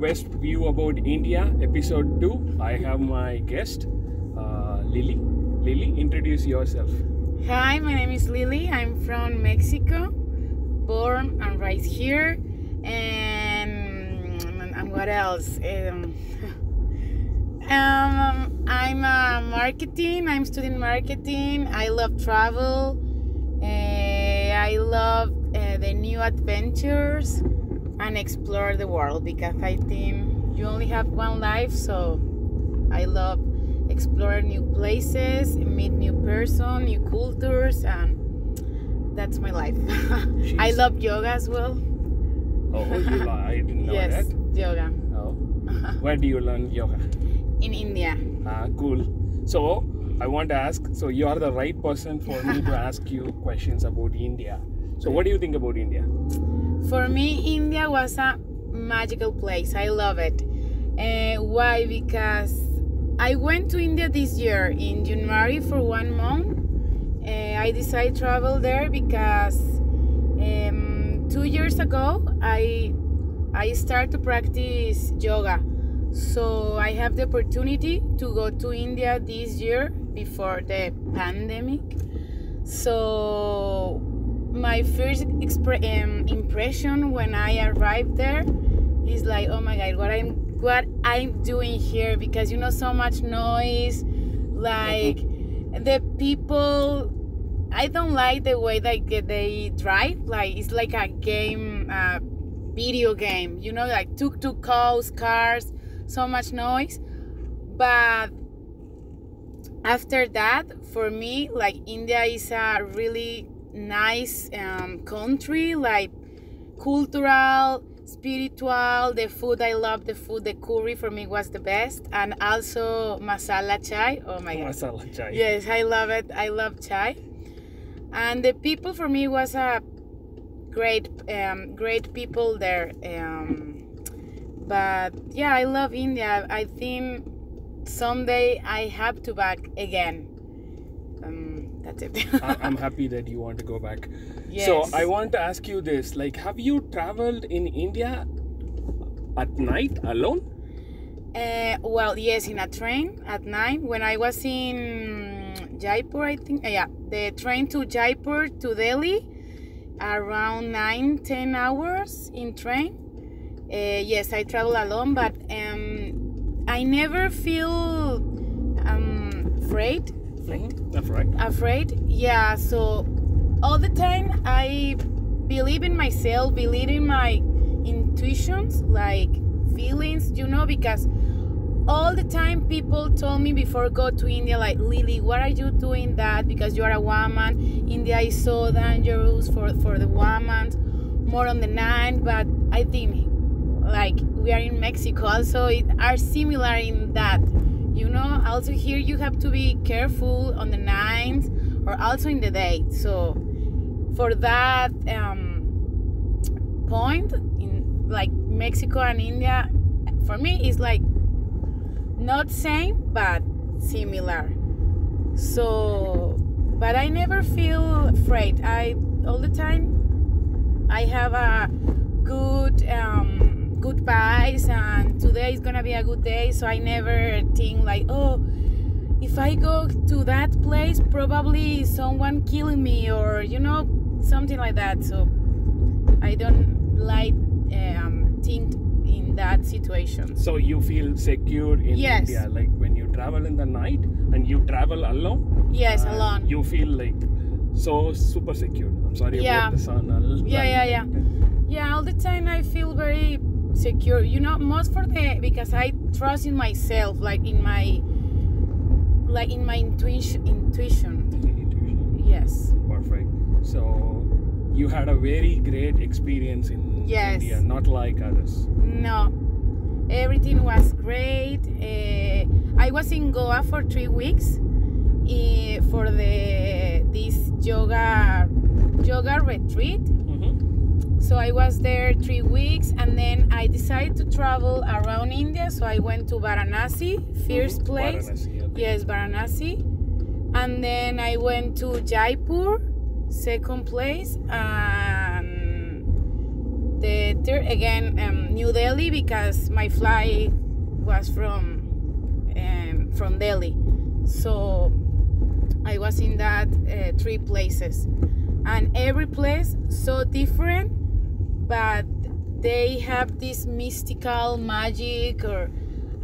Best View About India, Episode 2. I have my guest, Lily. Lily, introduce yourself. Hi, my name is Lily. I'm from Mexico, born and raised here. And what else? I'm marketing. I'm studying marketing. I love travel. I love the new adventures and explore the world, because I think you only have one life, so I love explore new places, meet new person, new cultures, and that's my life. I love yoga as well. Oh, I didn't know yes, that. Yoga. Oh. Where do you learn yoga? In India. Cool. So I want to ask, so you are the right person for me to ask you questions about India. So what do you think about India? For me, India was a magical place. I love it. Why? Because I went to India this year in January for 1 month. I decided to travel there because 2 years ago I started to practice yoga. So I have the opportunity to go to India this year before the pandemic. So my first impression when I arrived there is like, oh my God, what I'm doing here, because so much noise, like the people. I don't like the way they drive. Like it's like a game, video game. Like tuk-tuk cars, so much noise. But after that, for me, like India is a really nice country, like cultural, spiritual. The food, I love the food. The curry for me was the best, and also masala chai. Oh my God, masala chai. Yes, I love it. I love chai. And the people for me was a great people there. But yeah, I love India. I think someday I have to back again. That's it. I'm happy that you want to go back. Yes. So I want to ask you this: like, have you traveled in India at night alone? Well, yes, in a train at night. When I was in Jaipur, I think, the train to Jaipur to Delhi, around 9-10 hours in train. Yes, I travel alone, but I never feel afraid. That's right. Afraid, yeah. So all the time I believe in myself, believe in my intuitions, like feelings, because all the time people told me before go to India, like, Lily, what are you doing that? Because you are a woman. India is so dangerous for the woman, more on the night. But I think, like, we are in Mexico, also it are similar in that. Also here you have to be careful on the night or also in the day. So for that point, in like Mexico and India, for me is like not same but similar. So, but I never feel afraid. All the time I have a good vibes, and today is gonna be a good day. So I never think like, oh, if I go to that place, probably someone killing me, or something like that. So I don't like think in that situation. So you feel secure in Yes. India, like when you travel in the night and you travel alone? Yes, alone. You feel like so super secure. I'm sorry about the sound. Yeah, all the time I feel very secure. Most because I trust in myself, like in my intuition. Yes. Perfect. So you had a very great experience in India, not like others. No, everything was great. I was in Goa for 3 weeks for this yoga retreat. So I was there 3 weeks, and then I decided to travel around India. So I went to Varanasi, first place. Varanasi, okay. Yes, Varanasi. And then I went to Jaipur, second place. And the later again New Delhi, because my flight was from Delhi. So I was in that 3 places, and every place so different, but they have this mystical magic, or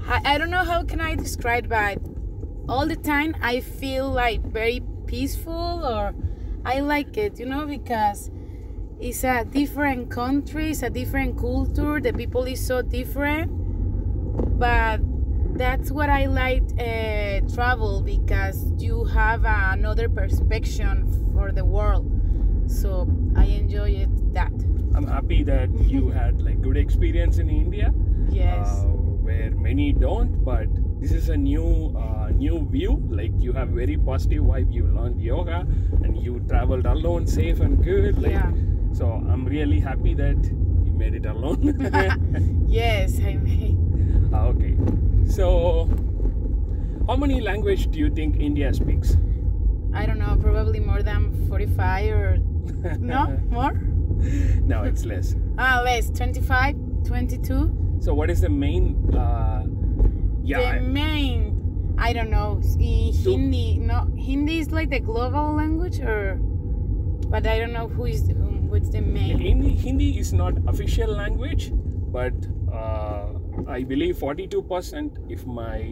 I don't know how can I describe, but all the time I feel like very peaceful, or I like it, you know, because it's a different country, it's a different culture, the people is so different, but that's what I like travel, because you have another perspective for the world, so I enjoy it that. I'm happy that you had like good experience in India. Yes. Where many don't, but this is a new view. Like, you have very positive vibe. You learned yoga and you traveled alone, safe and good. Like, Yeah. so I'm really happy that you made it alone. Yes, I made. Okay. So, how many languages do you think India speaks? I don't know, probably more than 45 or no more. No, it's less. Less, 25, 22. So, what is the main? The main, I don't know. Hindi, no, Hindi is like the global language, or, but I don't know what's the main. Hindi is not official language, but I believe 42%, if my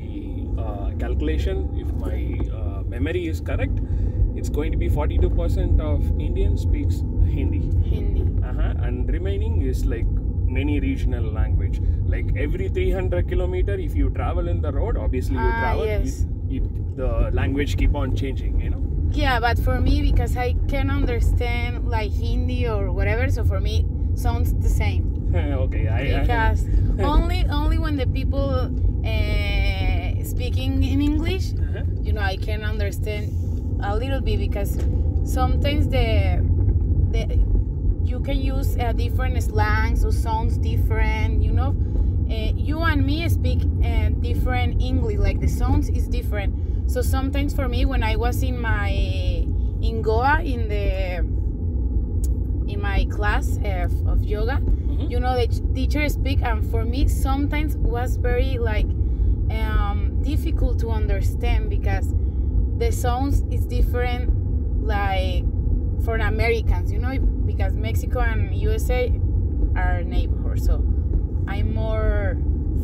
calculation, if my memory is correct, it's going to be 42% of Indians speaks Hindi. And remaining is like many regional language. Like every 300 kilometer, if you travel in the road, obviously you travel, yes. the language keep on changing, you know. Yeah, but for me, because I can understand like Hindi or whatever, so for me sounds the same. Okay, because only when the people speaking in English, you know, I can understand a little bit, because sometimes you can use different slangs or sounds different, you know. You and me speak different English, like the sounds is different. So sometimes for me, when I was in Goa in my class of yoga, you know, the teacher speak, and for me sometimes was very like difficult to understand, because the sounds is different, like for Americans, you know, because Mexico and USA are neighbors, so I'm more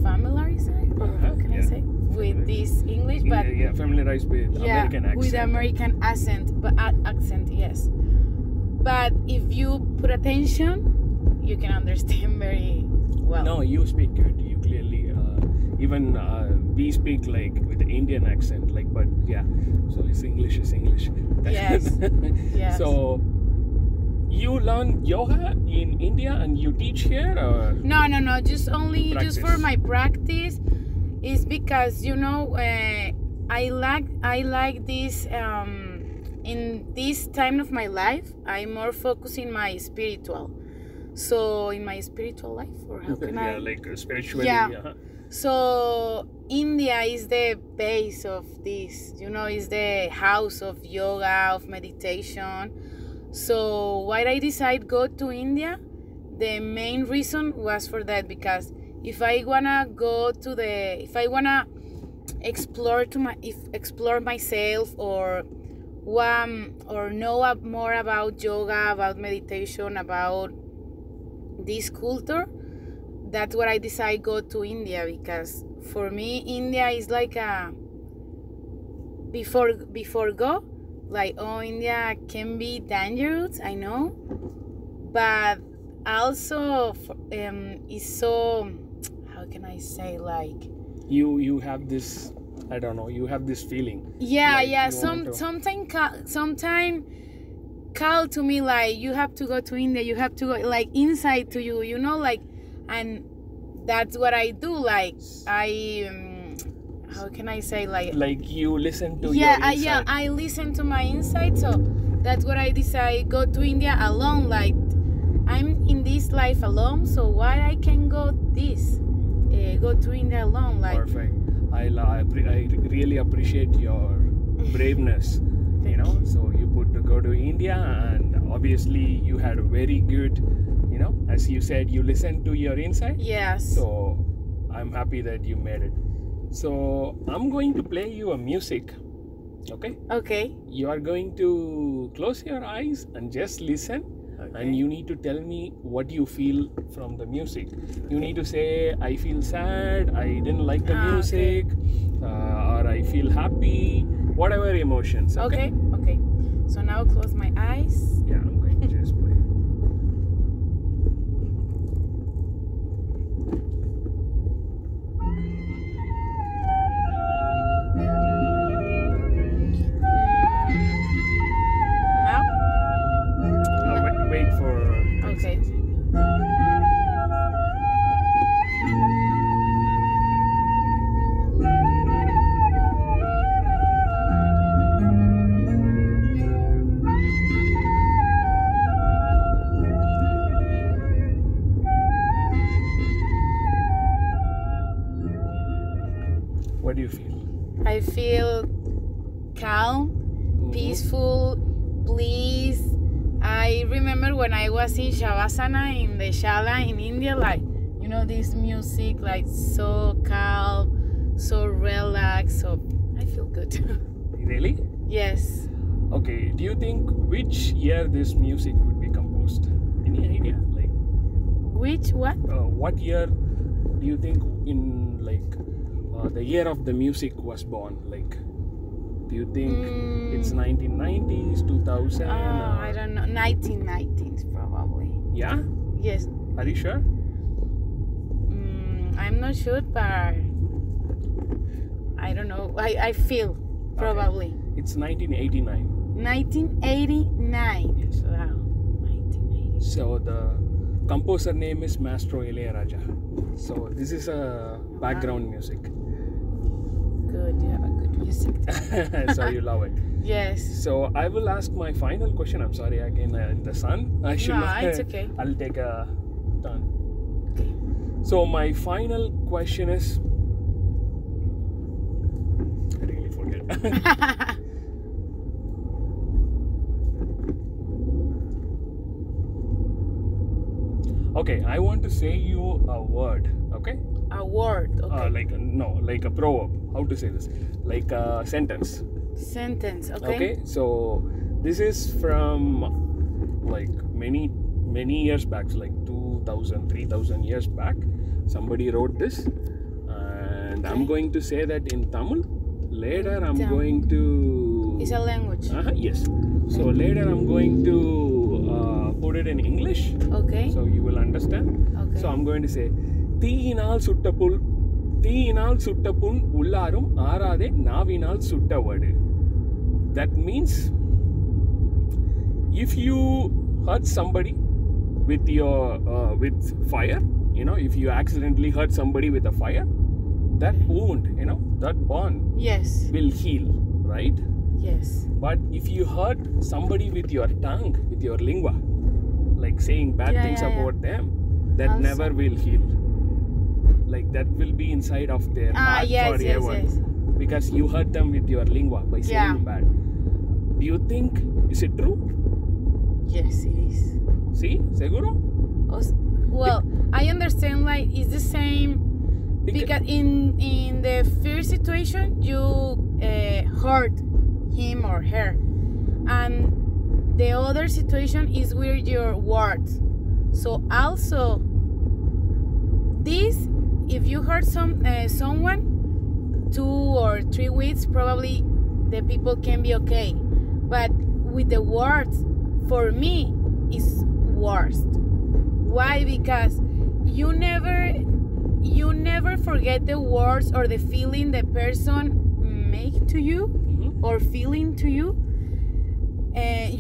familiarized, or how can I say, with this English, but familiarized with American accent. With American accent, but accent, yes. But if you put attention, you can understand very well. No, you speak good. You clearly, even we speak like with the Indian accent, like, but yeah. So it's English is English. Yes. Yes. So you learn yoga in India and you teach here, or no, just practice? for my practice. Is because, you know, I like this in this time of my life, I'm more focused in my spiritual. So in my spiritual life, or how can I? Like spiritually. Yeah. So India is the base of this, you know, is the house of yoga, of meditation. So why I decided go to India, the main reason was for that, because if I wanna explore myself, or know more about yoga, about meditation, about this culture, that's what I decided go to India, because for me India is like a before go, like, oh, India can be dangerous, I know, but also it's so, how can I say, like, you have this, I don't know, you have this feeling. Yeah. Sometimes call to me, like, you have to go to India, you have to go, like, inside to you, you know, like, and that's what I do. Like, I how can I say, like you listen to your inside. I listen to my inside. So that's what I decide, go to India alone. Like, I'm in this life alone, so why I can go to India alone? Like, perfect. I really appreciate your braveness. You know, so you put to go to India, and obviously you had a very good, you know, as you said, you listen to your inside. Yes. So I'm happy that you made it. So I'm going to play you a music. Okay? Okay. You are going to close your eyes and just listen. Okay. And you need to tell me what you feel from the music. You need to say, I feel sad, I didn't like the music, or I feel happy, whatever emotions. Okay? Okay. So now close my eyes. Yeah, I'm going to just play. Now? Wait for... Okay. What do you feel? I feel calm, peaceful, bliss. I remember when I was in Shavasana in the Shala in India, like, you know, this music, like, so calm, so relaxed, so I feel good. Really? Yes. Okay, do you think which year this music would be composed? Any idea? Like, Which what? what year do you think in, like, the year of the music was born? Like, do you think it's 1990s, 2000? I don't know. 1990s probably. Yeah? Yes. Are you sure? I'm not sure, but I don't know. I feel probably. Okay. It's 1989. 1989. Yes. Wow. 1989. So the composer name is Maestro ILLAYRAJA. So this is a background music. Good. You have a good music. So you love it. Yes. So I will ask my final question. I'm sorry again in the sun. I should. No, it's okay. I'll take a turn. Okay. So my final question is. I really forget. Okay, I want to say you a word. Okay. A word. Okay. Like a proverb. How to say this? Like a sentence. Sentence. Okay. Okay, so this is from like many years back, like 2000, 3000 years back. Somebody wrote this, and I'm going to say that in Tamil. Later, I'm going to. It's a language. Yes. So later, I'm going to put it in English. Okay. So you will understand. Okay. So I'm going to say, தீயினால் சுட்டப்புண் உள்ளாரும் ஆறாதே நாவினால் சுட்டவடு. That means if you hurt somebody with your with fire, you know, if you accidentally hurt somebody with a fire, that wound, you know, that bond Yes. will heal, right? Yes. But if you hurt somebody with your tongue, with your lingua, like saying bad things about them, that Also. never will heal. Like that will be inside of their heart forever. Yes. Because you hurt them with your lingua by saying bad. Do you think, is it true? Yes, it is. See, seguro? Well, I understand, like, it's the same because in the first situation you hurt him or her, and the other situation is with your words. So also this, if you hurt someone 2 or 3 weeks, probably the people can be okay, but with the words, for me, it's worst. Why? Because you never forget the words or the feeling the person make to you or feeling to you.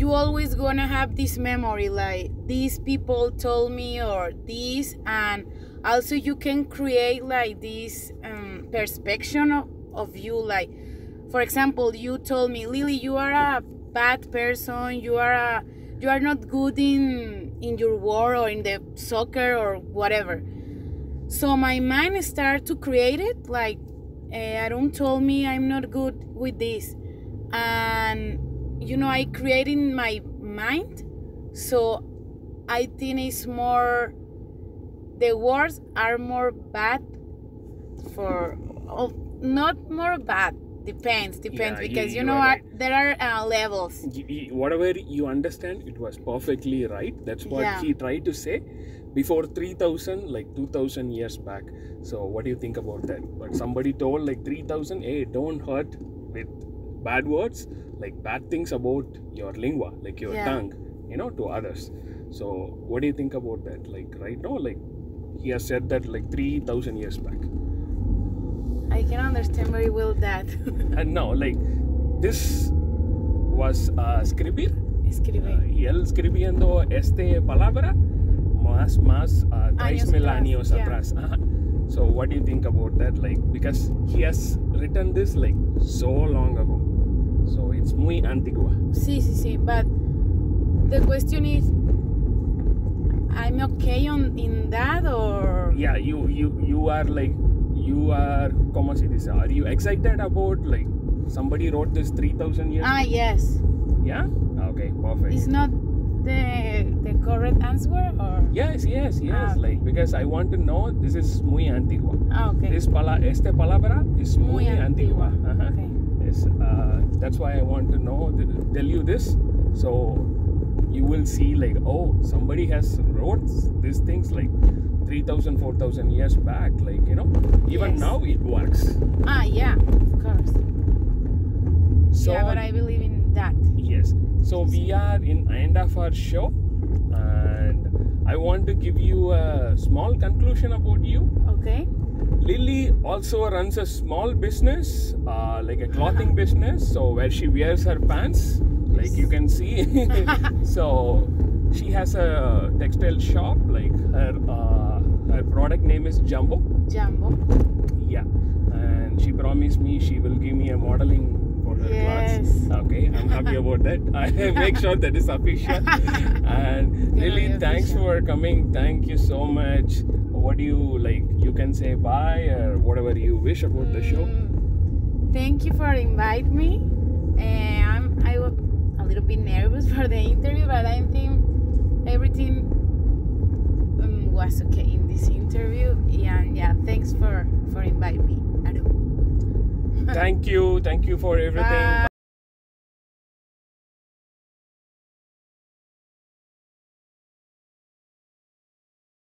You always gonna have this memory, like these people told me or this, and also you can create like this perception of you. Like, for example, you told me, Lily, you are a bad person, you are not good in your work or in the soccer or whatever. So my mind started to create it, like Arun told me I'm not good with this, and you know, I create in my mind. So I think it's more, the words are more bad for, oh, not more bad, depends, Yeah, because you you know are right. there are levels. Whatever you understand, it was perfectly right. That's what Yeah. he tried to say before 3000, like 2000 years back. So what do you think about that? But somebody told like 3000, hey, don't hurt with bad words, like bad things about your lingua, like your Yeah. tongue, you know, to others. So what do you think about that? Like right now, like he has said that like 3000 years back. I can understand very well that. And now, like, this was escribir. Escribe. Y él escribiendo palabra más 3000 años yeah. atrás. So what do you think about that? Like, because he has written this like so long ago. So it's muy antigua. Sí, but the question is, I'm okay in that, or Yeah, you are like, you are, ¿cómo se dice? Are you excited about like somebody wrote this 3000 years? Yes. Yeah? Okay, perfect. It's not the correct answer, or Yes. Okay. Like, because I want to know, this is muy antigua. Okay. Este palabra is muy antigua. Okay. Yes, that's why I want to know, tell you this, so you will see like, oh, somebody has wrote these things like 3000, 4000 years back, like, you know, even Yes. now it works. Yeah, of course. So Yeah, but I believe in that. yes, so we are in end of our show, and I want to give you a small conclusion about you. Okay. Lily also runs a small business, like a clothing business, so where she wears her pants, like you can see. So she has a textile shop, like her product name is Jumbo. Yeah, and she promised me she will give me a modeling for her Yes. clothes. Okay, I'm happy about that. I make sure that is official. And Lily, be thanks official. for coming. Thank you so much. What do you like? You can say bye or whatever you wish about the show. Thank you for inviting me. I was a little bit nervous for the interview, but I think everything was okay in this interview. And yeah, thanks for inviting me. Thank you for everything. Bye.